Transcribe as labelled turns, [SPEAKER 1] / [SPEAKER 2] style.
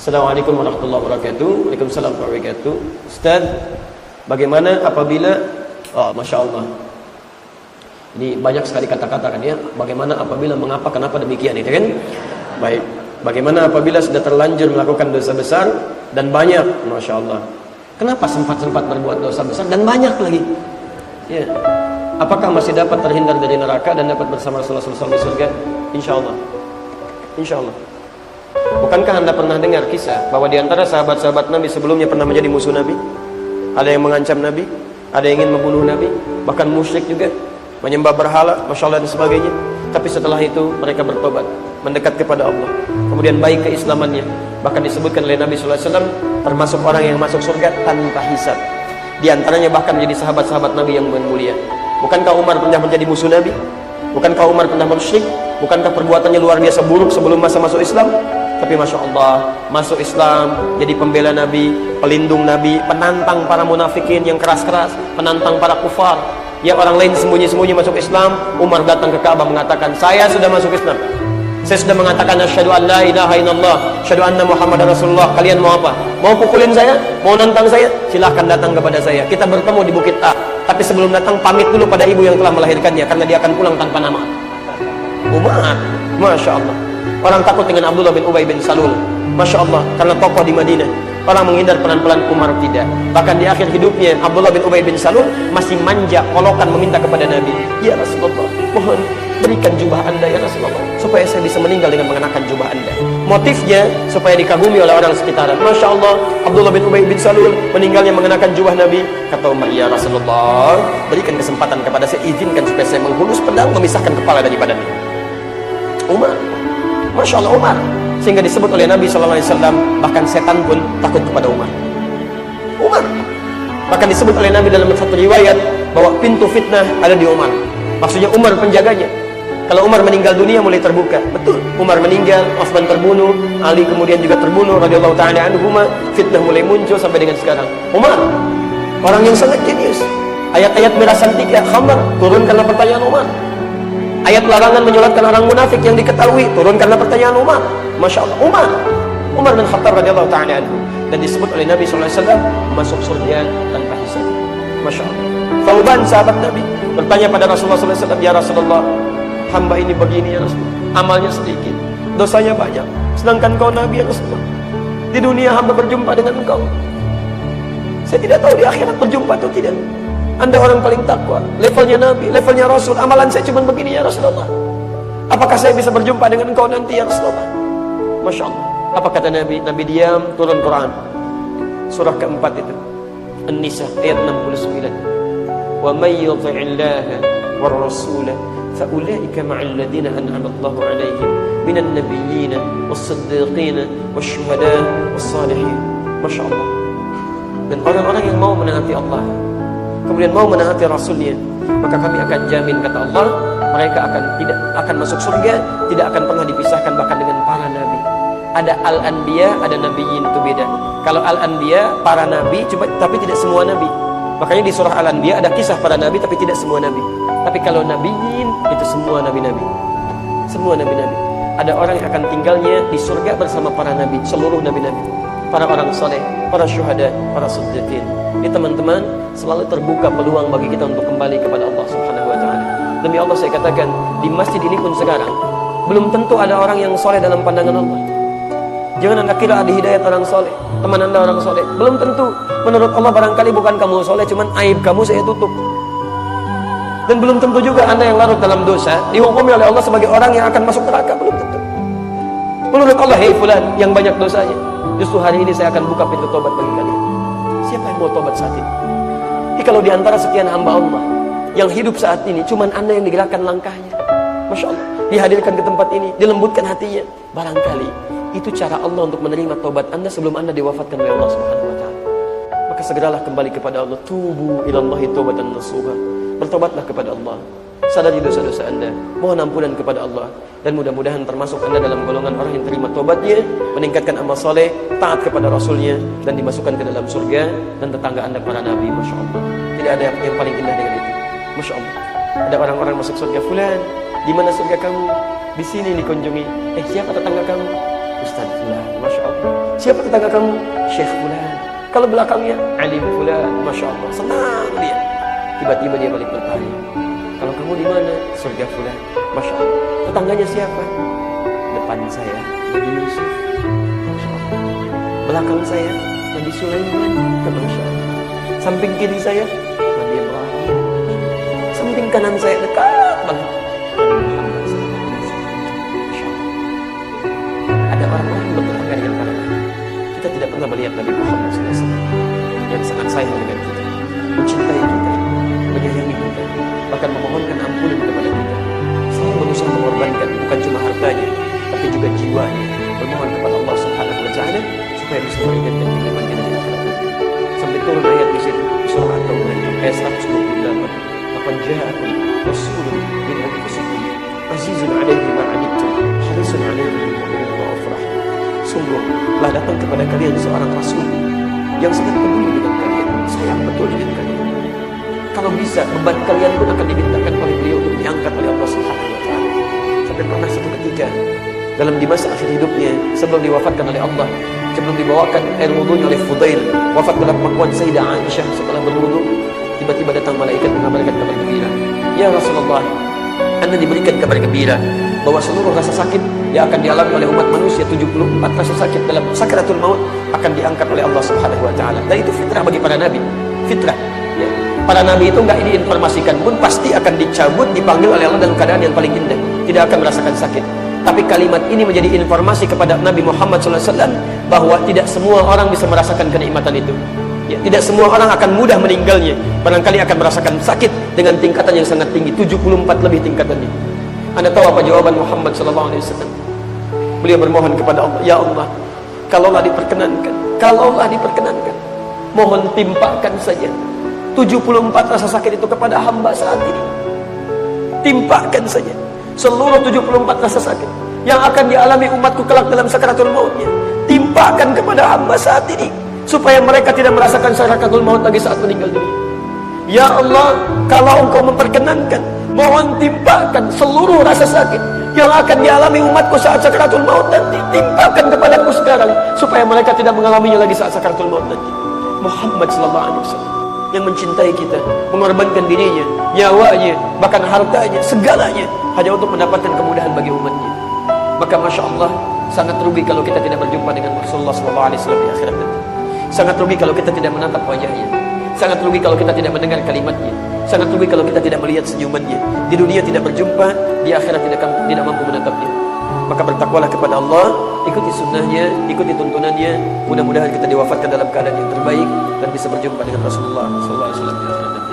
[SPEAKER 1] Assalamualaikum warahmatullahi wabarakatuh. Waalaikumsalam warahmatullahi wabarakatuh. Ustaz, bagaimana apabila Masya Allah, ini banyak sekali kata-kata kan ya. Bagaimana apabila, mengapa, kenapa demikian, itu kan. Baik, bagaimana apabila sudah terlanjur melakukan dosa besar dan banyak, Masya Allah, kenapa sempat-sempat berbuat dosa besar dan banyak lagi ya, apakah masih dapat terhindar dari neraka dan dapat bersama Rasulullah SAW di surga? Insya Allah, insya Allah. Bukankah Anda pernah dengar kisah bahwa di antara sahabat-sahabat Nabi sebelumnya pernah menjadi musuh Nabi? Ada yang mengancam Nabi, ada yang ingin membunuh Nabi, bahkan musyrik juga, menyembah berhala, Masya Allah dan sebagainya. Tapi setelah itu mereka bertobat, mendekat kepada Allah, kemudian baik keislamannya. Bahkan disebutkan oleh Nabi SAW termasuk orang yang masuk surga tanpa hisab. Di antaranya bahkan menjadi sahabat-sahabat Nabi yang mulia. Bukankah Umar pernah menjadi musuh Nabi? Bukankah Umar pernah musyrik? Bukankah perbuatannya luar biasa buruk sebelum masa masuk Islam? Tapi Masya Allah, masuk Islam, jadi pembela Nabi, pelindung Nabi, penantang para munafikin yang keras-keras, penantang para kufar. Ya, orang lain sembunyi-sembunyi masuk Islam, Umar datang ke Ka'bah mengatakan, saya sudah masuk Islam, saya sudah mengatakan asyhadu an la ilaha illallah, asyhadu anna Muhammadar Rasulullah. Kalian mau apa? Mau pukulin saya? Mau nantang saya? Silahkan datang kepada saya, kita bertemu di Bukit A. Tapi sebelum datang pamit dulu pada ibu yang telah melahirkannya, karena dia akan pulang tanpa nama. Umar, Masya Allah. Orang takut dengan Abdullah bin Ubay bin Salul, Masya Allah, karena tokoh di Madinah. Orang menghindar, pelan-pelan. Umar tidak. Bahkan di akhir hidupnya Abdullah bin Ubay bin Salul masih manja, kolokan meminta kepada Nabi, ya Rasulullah, mohon berikan jubah Anda ya Rasulullah, supaya saya bisa meninggal dengan mengenakan jubah Anda. Motifnya supaya dikagumi oleh orang sekitaran. Masya Allah, Abdullah bin Ubay bin Salul meninggalnya mengenakan jubah Nabi. Kata Umar, ya Rasulullah, berikan kesempatan kepada saya, izinkan supaya saya menghunus pedang memisahkan kepala dari badannya. Umar, Masya Allah, Umar. Sehingga disebut oleh Nabi SAW, bahkan setan pun takut kepada Umar. Umar. Bahkan disebut oleh Nabi dalam satu riwayat bahwa pintu fitnah ada di Umar. Maksudnya Umar penjaganya. Kalau Umar meninggal, dunia mulai terbuka. Betul, Umar meninggal, Utsman terbunuh, Ali kemudian juga terbunuh radhiyallahu ta'ala anhuma, fitnah mulai muncul sampai dengan sekarang. Umar, orang yang sangat jenius. Ayat-ayat mirasantika, khamar, turun karena pertanyaan Umar. Ayat larangan menyolatkan orang munafik yang diketahui, turun karena pertanyaan Umar. Masya Allah, Umar bin Khattab radhiyallahu ta'ala anhu. Dan disebut oleh Nabi SAW masuk surga tanpa hisab. Masya Allah. Thauban, sahabat Nabi, bertanya pada Rasulullah SAW, ya Rasulullah, hamba ini begini ya Rasulullah, amalnya sedikit, dosanya banyak, sedangkan kau Nabi ya Rasulullah, di dunia hamba berjumpa dengan engkau, saya tidak tahu di akhirat berjumpa atau tidak. Anda orang paling takwa, levelnya Nabi, levelnya Rasul, amalan saya cuma begini ya Rasulullah, apakah saya bisa berjumpa dengan engkau nanti ya Rasulullah? Masya Allah. Apa kata Nabi? Nabi diam, turun Quran surah keempat itu, An-Nisa ayat 69. Wa may yuti'illaha war rasulah fa ulaika ma'al ladina an'ama Allahu 'alaihim minan nabiyyin was-siddiqin wasyuhada was-salihin. Masya Allah. Dan orang-orang yang mau menaati Allah, kemudian mau menaati Rasulnya, maka kami akan jamin, kata Allah, mereka tidak akan masuk surga, tidak akan pernah dipisahkan bahkan dengan para nabi. Ada al-anbiya, ada nabiyyin, itu beda. Kalau al-anbiya, para nabi, tapi tidak semua nabi. Makanya di surah al-anbiya ada kisah para nabi, tapi tidak semua nabi. Tapi kalau nabiyyin, itu semua nabi-nabi. Semua nabi-nabi. Ada orang yang akan tinggalnya di surga bersama para nabi, seluruh nabi-nabi, para orang soleh, para syuhada, para siddiqin. Ini teman-teman, selalu terbuka peluang bagi kita untuk kembali kepada Allah Subhanahu wa ta'ala. Demi Allah saya katakan, di masjid ini pun sekarang belum tentu ada orang yang soleh dalam pandangan Allah. Jangan Anda kira ada hidayat orang soleh, teman Anda orang soleh, belum tentu. Menurut Allah barangkali bukan kamu soleh, cuman aib kamu saya tutup. Dan belum tentu juga Anda yang larut dalam dosa dihukumi oleh Allah sebagai orang yang akan masuk neraka, belum tentu. Menurut Allah, hei fulan yang banyak dosanya, justru hari ini saya akan buka pintu tobat bagi kalian. Siapa yang mau tobat saat ini? Jadi kalau diantara sekian hamba Allah yang hidup saat ini, cuman Anda yang digerakkan langkahnya, Masya Allah, dihadirkan ke tempat ini, dilembutkan hatinya, barangkali itu cara Allah untuk menerima tobat Anda sebelum Anda diwafatkan oleh Allah Subhanahu wa ta'ala. Maka segeralah kembali kepada Allah. Tubu ilallahi taubatan nasuha. Bertobatlah kepada Allah, sadari dosa-dosa Anda, mohon ampunan kepada Allah, dan mudah-mudahan termasuk Anda dalam golongan orang yang terima tobatnya, meningkatkan amal soleh, taat kepada Rasulnya, dan dimasukkan ke dalam surga dan tetangga Anda para nabi. Masya Allah. Tidak ada yang paling indah dengan itu. Masya Allah. Ada orang-orang masuk surga, fulan, di mana surga kamu? Di sini dikunjungi. Siapa tetangga kamu? Ustaz Fulan, Masya Allah. Siapa tetangga kamu? Syekh Fulan. Kalau belakangnya Alim Fulan, Masya Allah. Senang dia. Tiba-tiba dia balik bertanya, kalau kamu di mana? Surga Fulan, Masya Allah. Tetangganya siapa? Depan saya Nabi Yusuf, Masya Allah. Belakang saya Nabi Sulaiman, Masya Allah. Samping kiri saya Nabi Ibrahim. Samping kanan saya dekat banget Nabi Muhammad SAW. Masya Allah. Ada orang-orang yang bertetangga dengan para nabi. Kita tidak pernah melihat Nabi Muhammad SAW yang sangat sayang dengan kita, mencintai kita, menyayangi kita, bahkan memohonkan ampunan kepada kita. Saya berusaha mengorbankan bukan cuma hartanya, tapi juga jiwanya, bermohon kepada Allah Subhanahu wa Ta'ala supaya bisa meringankan kehidupan kita di akhirat nanti. Sampai turun ayat di situ, surah At-Taubah ayat 128. Laqad ja'akum rasulun min anfusikum azizun 'alaihi ma 'anittum harisun 'alaikum bil mu'minina ra'ufur rahim. Sungguh telah datang kepada kalian seorang rasul yang sangat peduli dengan kalian, sayang betul dengan kalian. Kalau bisa, beban kalian pun akan dimintakan oleh beliau untuk diangkat oleh Allah Subhanahu wa Ta'ala. Sampai pernah satu ketika dalam di masa akhir hidupnya, sebelum diwafatkan oleh Allah, sebelum dibawakan air wudunya oleh Fudail, wafat dalam pangkuan Sayyidah Aisyah. Setelah berwudu, tiba-tiba datang malaikat mengabarkan kabar gembira. Ya Rasulullah, Anda diberikan kabar gembira bahwa seluruh rasa sakit yang akan dialami oleh umat manusia, 74 rasa sakit dalam sakaratul maut, akan diangkat oleh Allah Subhanahu wa Ta'ala. Dan itu fitrah bagi para nabi, fitrah. Ya. Para nabi itu enggak diinformasikan pun pasti akan dicabut, dipanggil oleh Allah dalam keadaan yang paling indah, tidak akan merasakan sakit. Tapi kalimat ini menjadi informasi kepada Nabi Muhammad SAW bahwa tidak semua orang bisa merasakan kenikmatan itu. Ya, tidak semua orang akan mudah meninggalnya. Barangkali akan merasakan sakit dengan tingkatan yang sangat tinggi, 74 lebih tingkatannya. Anda tahu apa jawaban Muhammad SAW? Beliau bermohon kepada Allah, ya Allah, kalaulah diperkenankan, mohon timpakan saja 74 rasa sakit itu kepada hamba saat ini. Timpakan saja seluruh 74 rasa sakit yang akan dialami umatku kelak dalam sakaratul mautnya. Timpakan kepada hamba saat ini, supaya mereka tidak merasakan sakaratul maut lagi saat meninggal dunia. Ya Allah, kalau Engkau memperkenankan, mohon timpakan seluruh rasa sakit yang akan dialami umatku saat sakaratul maut nanti. Timpakan kepadaku sekarang, supaya mereka tidak mengalaminya lagi saat sakaratul maut nanti. Muhammad sallallahu alaihi wasallam yang mencintai kita, mengorbankan dirinya, nyawanya, bahkan hartanya, segalanya hanya untuk mendapatkan kemudahan bagi umatnya. Maka Masya Allah, sangat rugi kalau kita tidak berjumpa dengan Rasulullah SAW di akhirat nanti. Sangat rugi kalau kita tidak menatap wajahnya. Sangat rugi kalau kita tidak mendengar kalimatnya. Sangat rugi kalau kita tidak melihat senyumannya. Di dunia tidak berjumpa, di akhirat tidak mampu menatapnya. Maka bertakwalah kepada Allah, ikuti sunnahnya, ikuti tuntunannya. Mudah-mudahan kita diwafatkan dalam keadaan yang terbaik dan bisa berjumpa dengan Rasulullah SAW di akhirat nanti.